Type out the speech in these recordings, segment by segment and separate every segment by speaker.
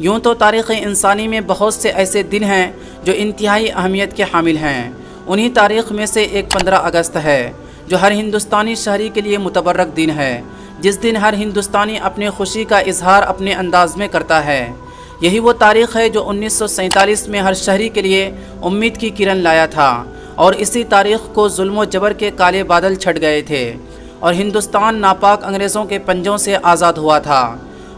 Speaker 1: یوں تو تاریخ انسانی میں بہت سے ایسے دن ہیں جو انتہائی اہمیت کے حامل ہیں۔ انہی تاریخ میں سے ایک 15 اگست ہے جو ہر ہندوستانی شہری کے لیے متبرک دن ہے، جس دن ہر ہندوستانی اپنے خوشی کا اظہار اپنے انداز میں کرتا ہے۔ یہی وہ تاریخ ہے جو 1947 میں ہر شہری کے لیے امید کی کرن لایا تھا، اور اسی تاریخ کو ظلم و جبر کے کالے بادل چھٹ گئے تھے اور ہندوستان ناپاک انگریزوں کے پنجوں سے آزاد ہوا تھا۔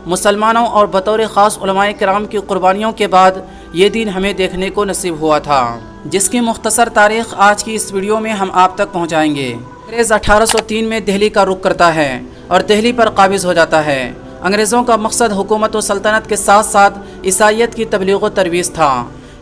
Speaker 1: مسلمانوں اور بطور خاص علماء کرام کی قربانیوں کے بعد یہ دن ہمیں دیکھنے کو نصیب ہوا تھا، جس کی مختصر تاریخ آج کی اس ویڈیو میں ہم آپ تک پہنچائیں گے۔ انگریز 1803 میں دہلی کا رخ کرتا ہے اور دہلی پر قابض ہو جاتا ہے۔ انگریزوں کا مقصد حکومت و سلطنت کے ساتھ ساتھ عیسائیت کی تبلیغ و ترویج تھا۔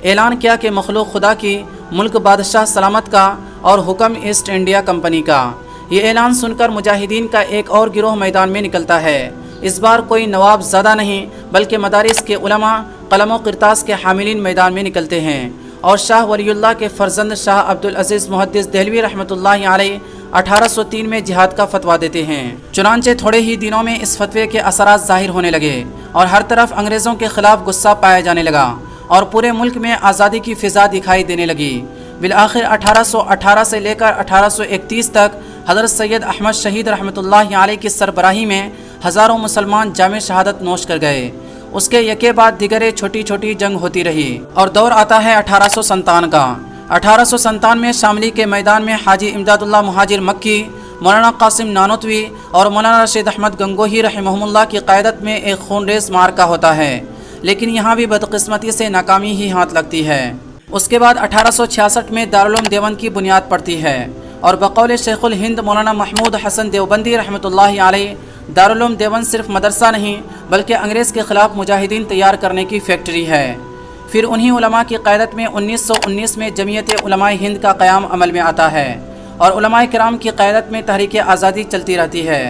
Speaker 1: اعلان کیا کہ مخلوق خدا کی، ملک بادشاہ سلامت کا اور حکم ایسٹ انڈیا کمپنی کا۔ یہ اعلان سن کر مجاہدین کا ایک اور گروہ میدان میں نکلتا ہے۔ اس بار کوئی نواب زادہ نہیں بلکہ مدارس کے علماء، قلم و کرتاس کے حاملین میدان میں نکلتے ہیں، اور شاہ ولی اللہ کے فرزند شاہ عبدالعزیز محدث دہلوی رحمۃ اللہ علیہ 1803 میں جہاد کا فتویٰ دیتے ہیں۔ چنانچہ تھوڑے ہی دنوں میں اس فتوے کے اثرات ظاہر ہونے لگے اور ہر طرف انگریزوں کے خلاف غصہ پایا جانے لگا اور پورے ملک میں آزادی کی فضا دکھائی دینے لگی۔ بالآخر 1818 سے لے کر 1831 تک حضرت سید احمد شہید رحمۃ اللہ علیہ کی سربراہی میں ہزاروں مسلمان جامع شہادت نوش کر گئے۔ اس کے یکے بعد دیگرے چھوٹی چھوٹی جنگ ہوتی رہی اور دور آتا ہے 1857 کا۔ 1857 میں شاملی کے میدان میں حاجی امداد اللہ مہاجر مکی، مولانا قاسم نانوتوی اور مولانا رشید احمد گنگوہی رحمہم اللہ کی قیادت میں ایک خونریز معرکہ ہوتا ہے، لیکن یہاں بھی بدقسمتی سے ناکامی ہی ہاتھ لگتی ہے۔ اس کے بعد 1866 میں دارالعلوم دیوبند کی بنیاد پڑتی ہے، اور بقول شیخ الہند مولانا محمود حسن دیوبندی رحمۃ اللہ علیہ دارالعلوم دیوبند صرف مدرسہ نہیں بلکہ انگریز کے خلاف مجاہدین تیار کرنے کی فیکٹری ہے۔ پھر انہی علماء کی قیادت میں 1919 میں جمعیت علماء ہند کا قیام عمل میں آتا ہے، اور علماء کرام کی قیادت میں تحریک آزادی چلتی رہتی ہے۔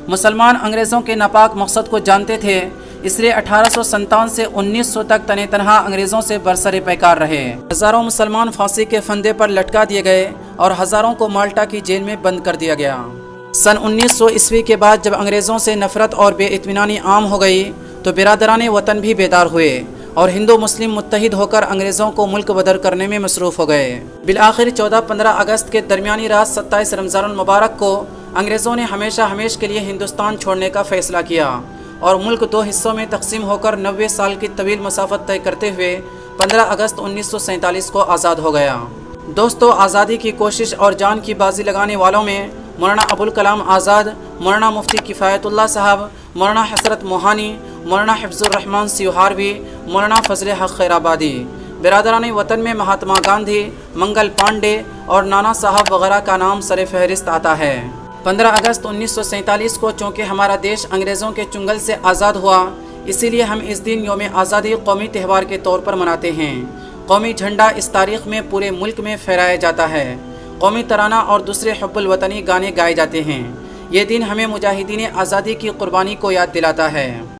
Speaker 1: مسلمان انگریزوں کے ناپاک مقصد کو جانتے تھے، اس لیے 1857 سے 1900 تک تنہ تنہا انگریزوں سے برسر پیکار رہے۔ ہزاروں مسلمان پھانسی کے پھندے پر لٹکا دیے گئے اور ہزاروں کو مالٹا کی جیل میں بند کر دیا گیا۔ سن 1900 عیسوی کے بعد جب انگریزوں سے نفرت اور بے اطمینانی عام ہو گئی تو برادران وطن بھی بیدار ہوئے اور ہندو مسلم متحد ہو کر انگریزوں کو ملک بدر کرنے میں مصروف ہو گئے۔ بالآخر 14-15 اگست کے درمیانی رات 27 رمضان المبارک کو انگریزوں نے ہمیشہ ہمیش کے لیے ہندوستان چھوڑنے کا فیصلہ کیا اور ملک 2 حصوں میں تقسیم ہو کر 90 سال کی طویل مسافت طے کرتے ہوئے 15 اگست 1947 کو آزاد ہو گیا۔ دوستو، آزادی کی کوشش اور جان کی بازی لگانے والوں میں مولانا ابوالکلام آزاد، مولانا مفتی کفایت اللہ صاحب، مولانا حسرت موہانی، مولانا حفظ الرحمان سیوہاروی، مولانا فضل حق خیر آبادی، برادران وطن میں مہاتما گاندھی، منگل پانڈے اور نانا صاحب وغیرہ کا نام سر فہرست آتا ہے۔ 15 اگست 1947 کو چونکہ ہمارا دیش انگریزوں کے چنگل سے آزاد ہوا، اسی لیے ہم اس دن یوم آزادی قومی تہوار کے طور پر مناتے ہیں۔ قومی جھنڈا اس تاریخ میں پورے ملک میں پھہرایا جاتا ہے، قومی ترانہ اور دوسرے حب الوطنی گانے گائے جاتے ہیں۔ یہ دن ہمیں مجاہدین آزادی کی قربانی کو یاد دلاتا ہے۔